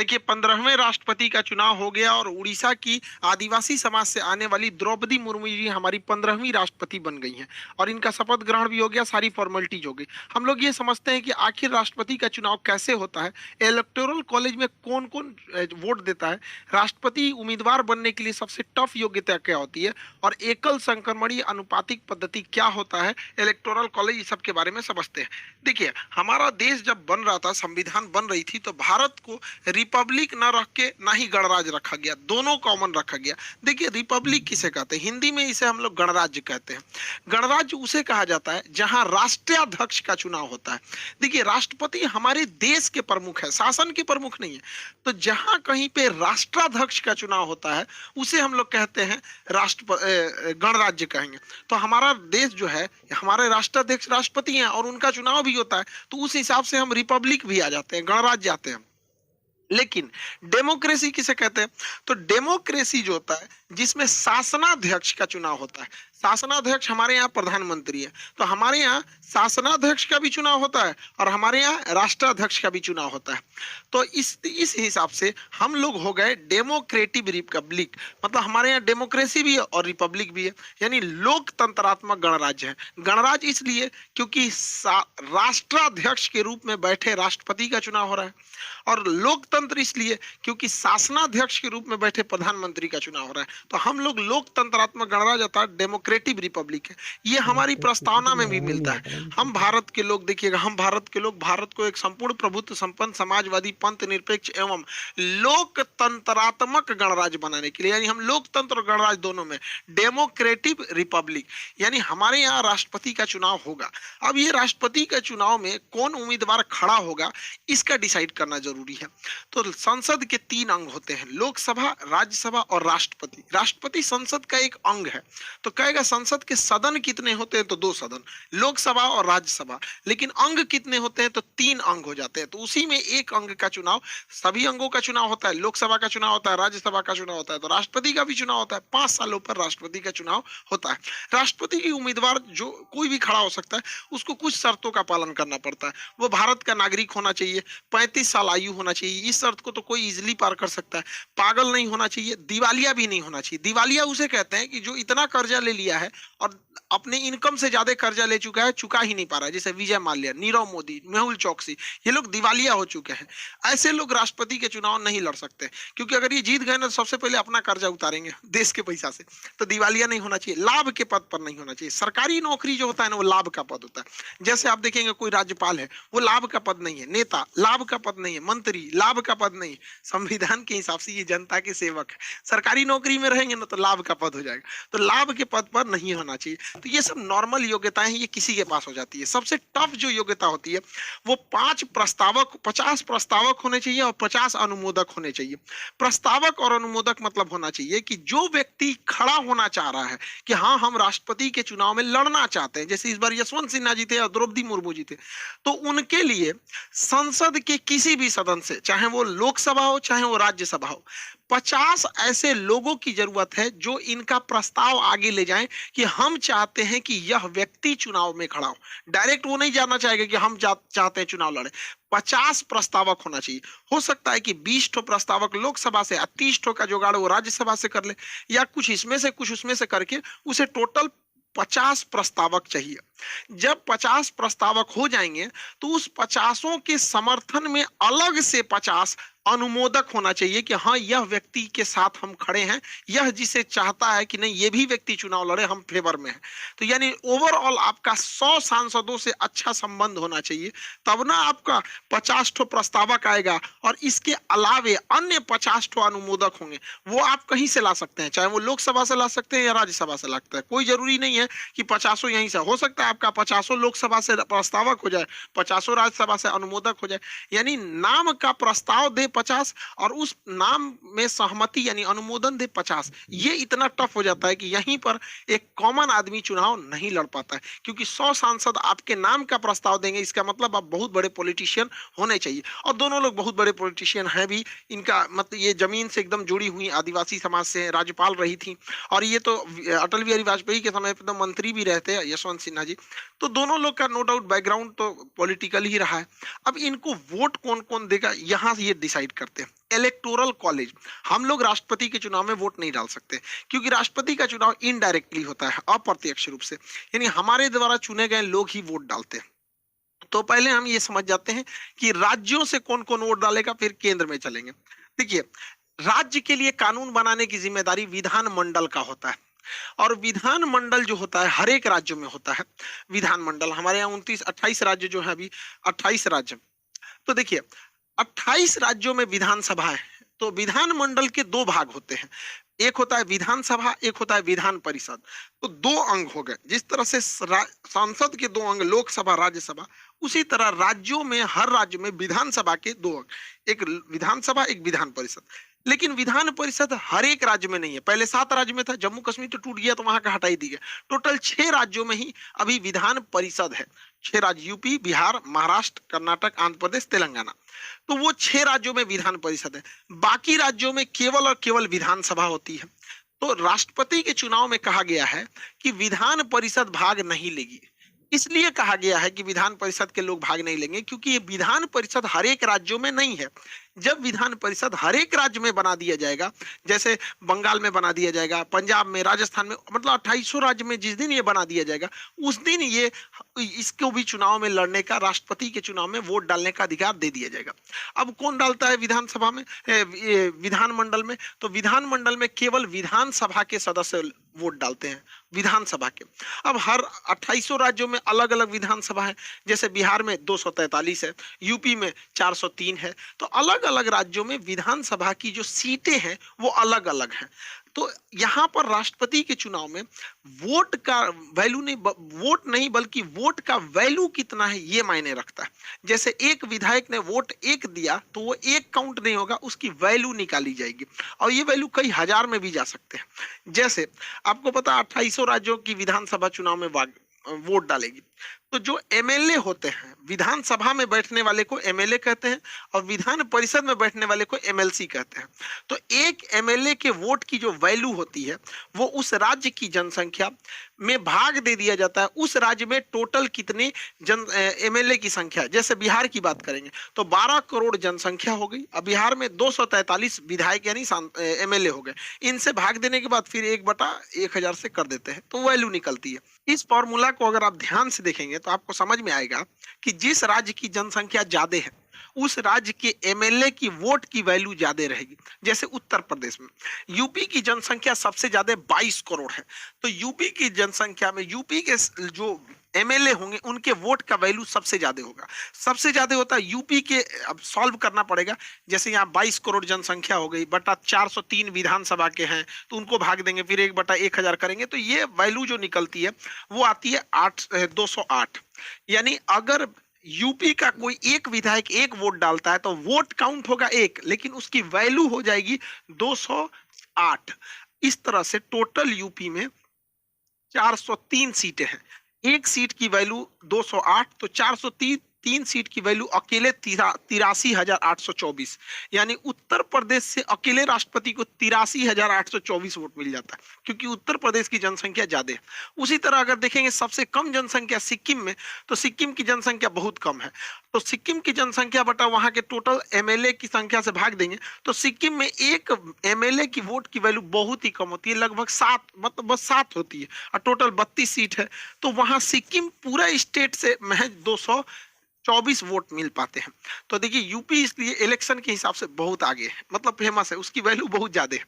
देखिए 15वें राष्ट्रपति का चुनाव हो गया और उड़ीसा की आदिवासी समाज से आने वाली द्रौपदी मुर्मू जी हमारी 15वीं राष्ट्रपति बन गई हैं और इनका शपथ ग्रहण भी हो गया, सारी फॉर्मेलिटीज हो गई। हम लोग ये समझते हैं कि आखिर राष्ट्रपति का चुनाव कैसे होता है, इलेक्टोरल कॉलेज में कौन कौन वोट देता है, राष्ट्रपति उम्मीदवार बनने के लिए सबसे टफ योग्यता क्या होती है और एकल संक्रमणीय अनुपातिक पद्धति क्या होता है, इलेक्टोरल कॉलेज इस सब के बारे में समझते हैं। देखिए हमारा देश जब बन रहा था, संविधान बन रही थी, तो भारत को रिपब्लिक ना रख के ना ही गणराज्य रखा गया, दोनों कॉमन रखा गया। देखिए रिपब्लिक किसे कहते हैं, हिंदी में इसे हम लोग गणराज्य कहते हैं। गणराज्य उसे कहा जाता है जहां राष्ट्राध्यक्ष का चुनाव होता है। देखिए राष्ट्रपति हमारे देश के प्रमुख है, शासन के प्रमुख नहीं है। तो जहां कहीं पे राष्ट्राध्यक्ष का चुनाव होता है उसे हम लोग कहते हैं गणराज्य कहेंगे। तो हमारा देश जो है, हमारे राष्ट्राध्यक्ष राष्ट्रपति हैं और उनका चुनाव भी होता है, तो उस हिसाब से हम रिपब्लिक भी आ जाते हैं, गणराज्य आते हैं। लेकिन डेमोक्रेसी किसे कहते हैं, तो डेमोक्रेसी जो होता है जिसमें शासनाध्यक्ष का चुनाव होता है। शासनाध्यक्ष हमारे यहाँ प्रधानमंत्री है, तो हमारे यहाँ शासनाध्यक्ष का भी चुनाव होता है और हमारे यहाँ राष्ट्राध्यक्ष का भी चुनाव होता है। तो इस हिसाब से हम लोग हो गए डेमोक्रेटिक रिपब्लिक, मतलब हमारे यहाँ डेमोक्रेसी भी है और रिपब्लिक भी है, यानी लोकतंत्रात्मक गणराज्य है। गणराज्य इसलिए क्योंकि राष्ट्राध्यक्ष के रूप में बैठे राष्ट्रपति का चुनाव हो रहा है, और लोकतंत्र इसलिए क्योंकि शासनाध्यक्ष के रूप में बैठे प्रधानमंत्री का चुनाव हो रहा है। तो हम लोग लोकतंत्रात्मक गणराज्य अर्थात डेमोक्रेटिक रिपब्लिक है। ये हमारी प्रस्तावना में भी मिलता है। हम भारत के लोग, देखिएगा, हम भारत के लोग भारत को एक संपूर्ण प्रभुत्व संपन्न समाजवादी पंथ निरपेक्ष एवं लोकतंत्रात्मक गणराज्य बनाने के लिए, यानी हम लोकतंत्र और गणराज्य दोनों में डेमोक्रेटिक रिपब्लिक, यानी हमारे यहाँ राष्ट्रपति का चुनाव होगा। अब ये राष्ट्रपति के चुनाव में कौन उम्मीदवार खड़ा होगा इसका डिसाइड करना जरूरी है। तो संसद के 3 अंग होते हैं, लोकसभा, राज्यसभा और राष्ट्रपति। राष्ट्रपति संसद का एक अंग है। तो कहेगा संसद के सदन कितने होते हैं, तो 2 सदन, लोकसभा और राज्यसभा। लेकिन अंग कितने होते हैं, तो 3 अंग हो जाते हैं। तो उसी में एक अंग का चुनाव, सभी अंगों का चुनाव होता है, लोकसभा का चुनाव होता है, राज्यसभा का चुनाव होता है, तो राष्ट्रपति का भी चुनाव होता है। 5 सालों पर राष्ट्रपति का चुनाव होता है। राष्ट्रपति की उम्मीदवार जो कोई भी खड़ा हो सकता है, उसको कुछ शर्तों का पालन करना पड़ता है। वो भारत का नागरिक होना चाहिए, 35 साल आयु होना चाहिए, इस शर्त को तो कोई इजीली पार कर सकता है। पागल नहीं होना चाहिए, दिवालिया भी नहीं होना चाहिए। दिवालिया उसे कहते हैं कि जो इतना कर्जा ले लिया है और अपने इनकम से ज्यादा कर्जा ले चुका है, चुका ही नहीं पा रहा है, जैसे विजय माल्या, नीरव मोदी, मेहुल चौकसी, ये लोग दिवालिया हो चुके हैं। ऐसे लोग राष्ट्रपति के चुनाव नहीं लड़ सकते, क्योंकि अगर ये जीत गए ना तो सबसे पहले अपना कर्जा उतारेंगे देश के पैसा से। तो दिवालिया नहीं होना चाहिए, लाभ के पद पर नहीं होना चाहिए। सरकारी नौकरी जो होता है ना, वो लाभ का पद होता है। जैसे आप देखेंगे कोई राज्यपाल है, वो लाभ का पद नहीं है, नेता लाभ का पद नहीं है, मंत्री लाभ का पद नहीं। संविधान के हिसाब से ये जनता के सेवक है। सरकारी नौकरी में रहेंगे ना तो लाभ का पद हो जाएगा, तो लाभ के पद पर नहीं होना चाहिए। तो ये सब नॉर्मल योग्यताएं हैं, ये किसी के पास हो जाती है। सबसे टफ जो योग्यता होती है वो 50 प्रस्तावक होने चाहिए और 50 अनुमोदक होने चाहिए। प्रस्तावक और अनुमोदक मतलब होना चाहिए कि जो व्यक्ति खड़ा होना चाह रहा है कि हाँ हम राष्ट्रपति के चुनाव में लड़ना चाहते हैं, जैसे इस बार यशवंत सिन्हा जी थे और द्रौपदी मुर्मू जी थे, तो उनके लिए संसद के किसी भी सदन से, चाहे वो लोकसभा हो चाहे वो राज्यसभा हो, 50 ऐसे लोगों की जरूरत है जो इनका प्रस्ताव आगे ले जाएं कि हम चाहते हैं कि यह व्यक्ति चुनाव में खड़ा हो। डायरेक्ट वो नहीं जानना चाहेगा कि हम चाहते हैं चुनाव लड़े। 50 प्रस्तावक होना चाहिए। हो सकता है कि 20 ठो प्रस्तावक लोकसभा से, 30 ठो का जुगाड़ वो राज्यसभा से कर ले, या कुछ इसमें से कुछ उसमें से करके उसे टोटल 50 प्रस्तावक चाहिए। जब 50 प्रस्तावक हो जाएंगे तो उस 50 के समर्थन में अलग से 50 अनुमोदक होना चाहिए कि हाँ यह व्यक्ति के साथ हम खड़े हैं, यह जिसे चाहता है कि नहीं ये भी व्यक्ति चुनाव लड़े, हम फेवर में हैं। तो यानी ओवरऑल आपका 100 सांसदों से अच्छा संबंध होना चाहिए, तब ना आपका 50 ठो प्रस्तावक आएगा और इसके अलावे अन्य 50 ठो अनुमोदक होंगे। वो आप कहीं से ला सकते हैं, चाहे वो लोकसभा से ला सकते हैं या राज्यसभा से लाते हैं। कोई जरूरी नहीं है कि 50 यहीं से। हो सकता है आपका 50 लोकसभा से प्रस्तावक हो जाए, 50 राज्यसभा से अनुमोदक हो जाए। यानी नाम का प्रस्ताव दे 50 और उस नाम में सहमति यानी अनुमोदन दे 50। ये इतना टफ हो जाता है कि यहीं पर एक कॉमन आदमी चुनाव नहीं लड़ पाता है, क्योंकि 100 सांसद आपके नाम का प्रस्ताव देंगे, इसका मतलब आप बहुत बड़े पॉलिटिशियन होने चाहिए। और दोनों लोग बहुत बड़े पॉलिटिशियन हैं भी। इनका मतलब ये जमीन से एकदम जुड़ी हुई आदिवासी समाज से राज्यपाल रही थी, और ये तो अटल बिहारी वाजपेयी के समय पर तो मंत्री भी रहते हैं यशवंत सिन्हा जी। तो दोनों लोग का नो डाउट बैकग्राउंड तो पॉलिटिकल ही रहा है। अब इनको वोट कौन कौन देगा यहाँ से ये डिसाइड करते हैं। Electoral college. हम लोग राष्ट्रपति के चुनाव में वोट नहीं डाल सकते, क्योंकि राष्ट्रपति का चुनाव इनडायरेक्टली होता है, अप्रत्यक्ष रूप से, यानी हमारे द्वारा चुने गए लोग ही वोट डालते हैं। तो पहले हम ये समझ जाते हैं कि राज्यों से कौन कौन वोट डालेगा, फिर केंद्र में चलेंगे। देखिए, राज्य के लिए कानून बनाने की जिम्मेदारी विधानमंडल का होता है, और विधानमंडल जो होता है हर एक राज्य में होता है। विधानमंडल हमारे यहाँ 29-28 राज्य जो है, अभी 28 राज्य। तो देखिए, 28 राज्यों में विधानसभा है, तो विधानमंडल के दो भाग होते हैं, एक होता है विधानसभा, एक होता है विधान परिषद। तो दो अंग हो गए। जिस तरह से संसद के दो अंग, लोकसभा, राज्यसभा, उसी तरह राज्यों में हर राज्य में विधानसभा के दो अंग, एक विधानसभा, एक विधान परिषद। लेकिन विधान परिषद हर एक राज्य में नहीं है। पहले 7 राज्य में था, जम्मू कश्मीर तो टूट गया तो वहां का हटाई दी गया। टोटल 6 राज्यों में ही अभी विधान परिषद है। 6 राज्य, यूपी, बिहार, महाराष्ट्र, कर्नाटक, आंध्र प्रदेश, तेलंगाना। तो वो 6 राज्यों में विधान परिषद है। बाकी राज्यों में केवल और केवल विधानसभा होती है। तो राष्ट्रपति के चुनाव में कहा गया है कि विधान परिषद भाग नहीं लेगी। इसलिए कहा गया है कि विधान परिषद के लोग भाग नहीं लेंगे, क्योंकि ये विधान परिषद हर एक राज्यों में नहीं है। जब विधान परिषद हर एक राज्य में बना दिया जाएगा, जैसे बंगाल में बना दिया जाएगा, पंजाब में, राजस्थान में, मतलब 2800 राज्य में जिस दिन ये बना दिया जाएगा, उस दिन ये इसको भी चुनाव में लड़ने का, राष्ट्रपति के चुनाव में वोट डालने का अधिकार दे दिया जाएगा। अब कौन डालता है विधानसभा में, विधानमंडल में? तो विधानमंडल में केवल विधानसभा के सदस्य वोट डालते हैं, विधानसभा के। अब हर 2800 राज्यों में अलग अलग विधानसभा है। जैसे बिहार में 243 है, यूपी में 403 है। तो अलग अलग राज्यों में विधानसभा की जो सीटें हैं वो अलग अलग हैं। तो यहां पर राष्ट्रपति के चुनाव में वोट का वैल्यू नहीं, वोट नहीं बल्कि वोट का वैल्यू कितना है ये मायने रखता है। जैसे एक विधायक ने वोट 1 दिया तो वो 1 काउंट नहीं होगा, उसकी वैल्यू निकाली जाएगी, और ये वैल्यू कई हजार में भी जा सकते हैं। जैसे आपको पता 2800 राज्यों की विधानसभा चुनाव में वोट डालेगी, तो जो एमएलए होते हैं, विधानसभा में बैठने वाले को एमएलए कहते हैं, और विधान परिषद में बैठने वाले को एमएलसी कहते हैं। तो एक एमएलए के वोट की जो वैल्यू होती है वो उस राज्य की जनसंख्या में भाग दे दिया जाता है। उस राज्य में टोटल कितने एमएलए की संख्या, जैसे बिहार की बात करेंगे तो 12 करोड़ जनसंख्या हो गई। अब बिहार में 243 विधायक यानी एमएलए हो गए। इनसे भाग देने के बाद फिर 1/1000 से कर देते हैं, तो वैल्यू निकलती है। इस फॉर्मूला को अगर आप ध्यान से देखेंगे तो आपको समझ में आएगा कि जिस राज्य की जनसंख्या ज्यादा है उस राज्य के एमएलए की वोट की वैल्यू ज्यादा रहेगी। जैसे उत्तर प्रदेश में यूपी की जनसंख्या सबसे ज्यादा 22 करोड़ है, तो यूपी की जनसंख्या में यूपी के जो एमएलए होंगे उनके वोट का वैल्यू सबसे ज्यादा होगा। सबसे ज्यादा होता है यूपी के। अब सॉल्व करना पड़ेगा, जैसे यहाँ 22 करोड़ जनसंख्या हो गई, बटा 403 विधानसभा के हैं, तो उनको भाग देंगे, फिर 1/1000 करेंगे, तो ये वैल्यू जो निकलती है वो आती है 208। यानी अगर यूपी का कोई एक विधायक 1 वोट डालता है तो वोट काउंट होगा 1, लेकिन उसकी वैल्यू हो जाएगी 208। इस तरह से टोटल यूपी में 403 सीटें हैं। एक सीट की वैल्यू 208, तो 403 सीट की वैल्यू अकेले 83,824, यानी उत्तर प्रदेश से अकेले राष्ट्रपति को 83,824 वोट मिल जाता है, क्योंकि उत्तर प्रदेश की जनसंख्या ज्यादा है। उसी तरह अगर देखेंगे सबसे कम जनसंख्या सिक्किम में, तो सिक्किम की जनसंख्या बहुत कम है, तो सिक्किम की जनसंख्या बटा वहां के टोटल एमएलए की संख्या से भाग देंगे तो सिक्किम में एक एमएलए की वोट की वैल्यू बहुत ही कम होती है, लगभग 7, मतलब बस 7 होती है, और टोटल 32 सीट है। तो वहां सिक्किम पूरा स्टेट से महज 224 वोट मिल पाते हैं। तो देखिए यूपी इसलिए इलेक्शन के हिसाब से बहुत आगे है, मतलब फेमस है, उसकी वैल्यू बहुत ज्यादा है।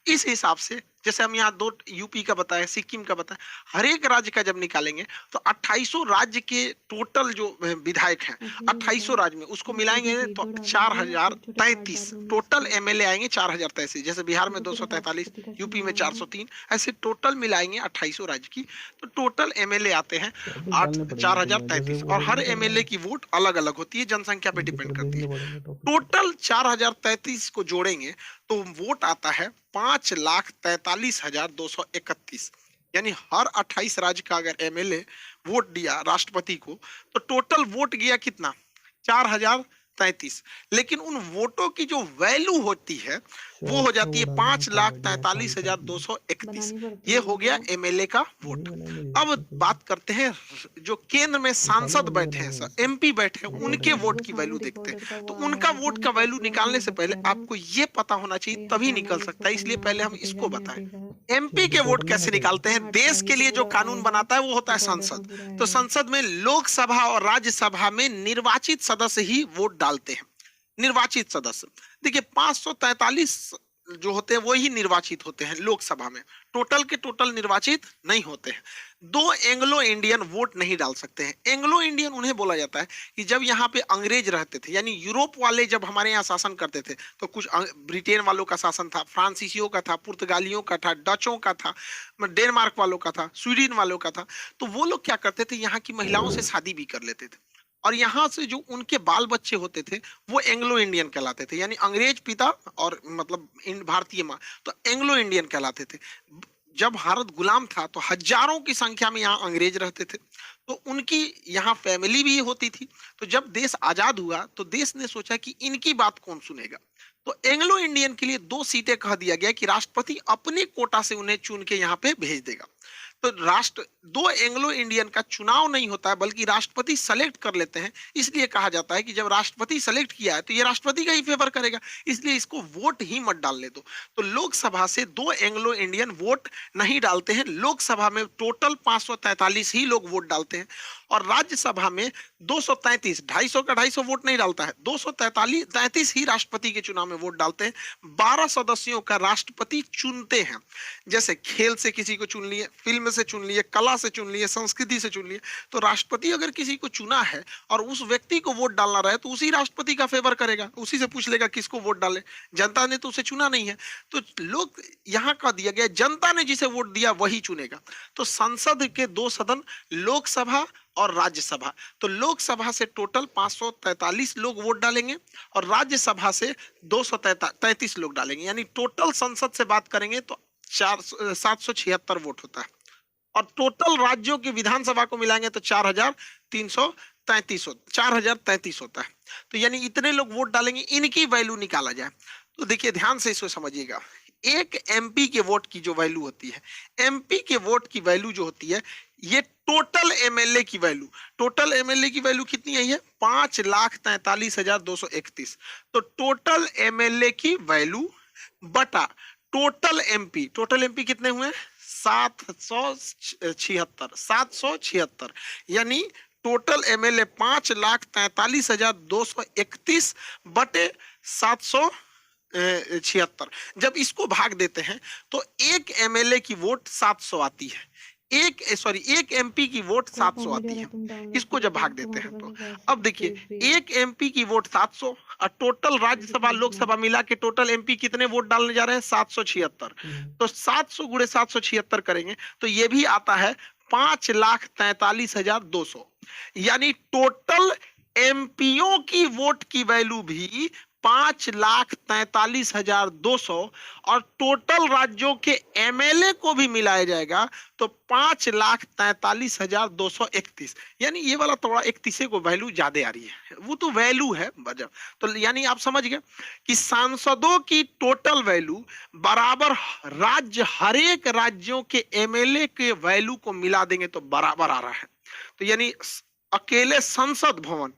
इस हिसाब से जैसे हम यहाँ 2 यूपी का बताया, सिक्किम का बताया, हर एक राज्य का जब निकालेंगे तो 2800 राज्य के टोटल जो विधायक हैं 2800 राज्य में उसको मिलाएंगे तो 4033 टोटल एमएलए आएंगे, 4033। जैसे बिहार में 243, यूपी में 403, ऐसे टोटल मिलाएंगे 2800 राज्य की, तो टोटल एमएलए आते हैं 4033, और हर एमएलए की वोट अलग अलग होती है, जनसंख्या पे डिपेंड करती है। टोटल 4033 को जोड़ेंगे तो वोट आता है 5,43,231, यानी हर 28 राज्य का अगर एमएलए वोट दिया राष्ट्रपति को तो टोटल वोट गया कितना, 4033। 233, लेकिन उन वोटों की जो वैल्यू होती है वो हो जाती है 5,43,231। ये हो गया एमएलए का वोट। अब बात करते हैं जो केंद्र में सांसद बैठे हैं, सर एमपी बैठे हैं, उनके वोट की वैल्यू देखते हैं। तो उनका वोट का वैल्यू निकालने से पहले आपको ये पता होना चाहिए, तभी निकल सकता है, इसलिए पहले हम इसको बताएं। एमपी के वोट कैसे निकालते हैं? देश के लिए जो कानून बनाता है वो होता है संसद। तो संसद में लोकसभा और राज्यसभा में निर्वाचित सदस्य ही वोट डालते हैं। निर्वाचित सदस्य देखिए 543 जो होते हैं वो ही निर्वाचित होते हैं लोकसभा में, टोटल के टोटल निर्वाचित नहीं होते हैं। दो एंग्लो इंडियन वोट नहीं डाल सकते हैं। एंग्लो इंडियन उन्हें बोला जाता है कि जब यहाँ पे अंग्रेज रहते थे, यानी यूरोप वाले जब हमारे यहाँ शासन करते थे, तो कुछ ब्रिटेन वालों का शासन था, फ्रांसीसियों का था, पुर्तगालियों का था, डचों का था, डेनमार्क वालों का था, स्वीडन वालों का था। तो वो लोग क्या करते थे, यहाँ की महिलाओं से शादी भी कर लेते थे, और यहाँ से जो उनके बाल बच्चे होते थे वो एंग्लो इंडियन कहलाते थे, यानी अंग्रेज पिता और मतलब भारतीय माँ, तो एंग्लो इंडियन कहलाते थे। जब भारत गुलाम था तो हजारों की संख्या में यहाँ अंग्रेज रहते थे, तो उनकी यहाँ फैमिली भी होती थी। तो जब देश आजाद हुआ तो देश ने सोचा कि इनकी बात कौन सुनेगा, तो एंग्लो इंडियन के लिए 2 सीटें कह दिया गया कि राष्ट्रपति अपने कोटा से उन्हें चुन के यहाँ पे भेज देगा। तो दो एंग्लो इंडियन का चुनाव नहीं होता है, बल्कि राष्ट्रपति सेलेक्ट कर लेते हैं। इसलिए कहा जाता है कि जब राष्ट्रपति सेलेक्ट किया है तो ये राष्ट्रपति का ही फेवर करेगा, इसलिए इसको वोट ही मत डालने दो। तो लोकसभा से 2 एंग्लो इंडियन वोट नहीं डालते हैं। लोकसभा में टोटल 543 ही लोग वोट डालते हैं, और राज्यसभा में 233, 250 का 250 वोट नहीं डालता है, 233 ही राष्ट्रपति के चुनाव में वोट डालते हैं। 12 सदस्यों का राष्ट्रपति चुनते हैं, जैसे खेल से किसी को चुन लिए, फिल्म से चुन लिए, कला से चुन लिए, संस्कृति से चुन लिए। तो राष्ट्रपति अगर किसी को चुना है और उस व्यक्ति को वोट डालना रहे तो उसी राष्ट्रपति का फेवर करेगा, उसी से पूछ लेगा किसको वोट डाले। जनता ने तो उसे चुना नहीं है, तो लोग यहाँ का दिया गया जनता ने जिसे वोट दिया वही चुनेगा। तो संसद के 2 सदन, लोकसभा और राज्यसभा। तो लोकसभा से टोटल 543 लोग वोट डालेंगे और राज्यसभा से 233 लोग डालेंगे, यानी टोटल संसद से बात करेंगे तो 776 वोट होता है, और टोटल राज्यों की विधानसभा को मिलाएंगे तो 4033 होता है। तो यानी इतने लोग वोट डालेंगे, इनकी वैल्यू निकाला जाए। तो देखिए ध्यान से इसको समझिएगा, एक एमपी के वोट की जो वैल्यू होती है, एमपी के वोट की वैल्यू जो होती है, ये टोटल एमएलए की वैल्यू, टोटल एमएलए की वैल्यू कितनी आई है 5,43,231। तो टोटल एमएलए की वैल्यू बटा टोटल एमपी, टोटल एमपी कितने हुए 776, यानी टोटल एमएलए 5,43,231 बटे 776। जब इसको भाग देते हैं तो एक एमएलए की वोट 700 आती है, एक एमपी की वोट 700 आती है। इसको जब भाग देते हैं तो अब देखिए एक एमपी की वोट 700 और टोटल राज्यसभा लोकसभा मिला के टोटल एमपी कितने वोट डालने जा रहे हैं 776। तो 700 गुणे 776 करेंगे तो ये भी आता है 5,43,200, यानी टोटल एमपीओ की वोट की वैल्यू भी 5,43,200 और टोटल राज्यों के एमएलए को भी मिलाया जाएगा तो 5,43,231, यानी ये वाला थोड़ा 31 को वैल्यू ज्यादा आ रही है, वो तो वैल्यू है वजह। तो यानी आप समझ गए कि सांसदों की टोटल वैल्यू बराबर राज्य, हर एक राज्यों के एमएलए के वैल्यू को मिला देंगे तो बराबर आ रहा है। तो यानी अकेले संसद भवन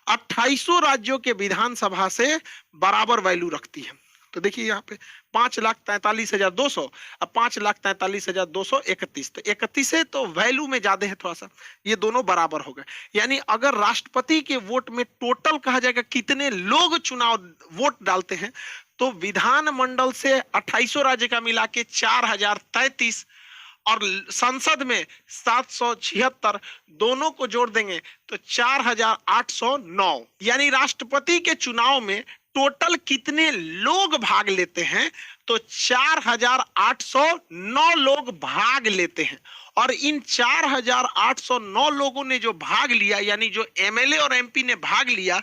28 राज्यों के विधानसभा से बराबर वैल्यू रखती है। तो देखिए यहाँ पे 5,43,200 और 5,43,231, तो 31 है तो वैल्यू में ज्यादा है थोड़ा सा, ये दोनों बराबर हो गए। यानी अगर राष्ट्रपति के वोट में टोटल कहा जाएगा कितने लोग चुनाव वोट डालते हैं, तो विधानमंडल से 28 राज्य का मिला के 4,033 और संसद में 776, दोनों को जोड़ देंगे तो 4,809। यानी राष्ट्रपति के चुनाव में टोटल कितने लोग भाग लेते हैं, तो 4,809 लोग भाग लेते हैं। और इन 4,809 लोगों ने जो भाग लिया, यानी जो एमएलए और एमपी ने भाग लिया,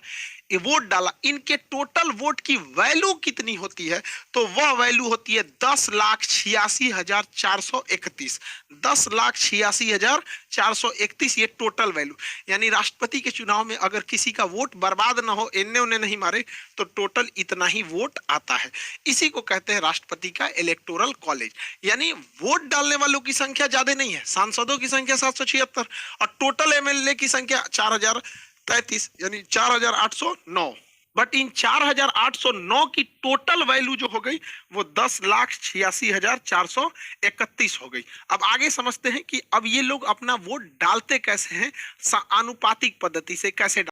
ये वोट डाला, इनके टोटल वोट की वैल्यू कितनी होती है, तो वह वैल्यू होती है 10,86,431। 10,86,431 ये टोटल वैल्यू। यानी राष्ट्रपति के चुनाव में अगर किसी का वोट बर्बाद ना हो, इन्ने उन्ने नहीं मारे, तो टोटल इतना ही वोट आता है। इसी को कहते हैं राष्ट्रपति का इलेक्टोरल कॉलेज। यानी वोट डालने वालों की संख्या ज्यादा नहीं है, सांसदों की संख्या 776 और टोटल एमएलए की संख्या 4033 यानी 4809। बट इन 4809 की टोटल वैल्यू जो हो गई वो 10,86,431 हो गई। अब आगे समझते हैं कि अब ये लोग अपना वोट डालते कैसे हैं, आनुपातिक पद्धति से कैसे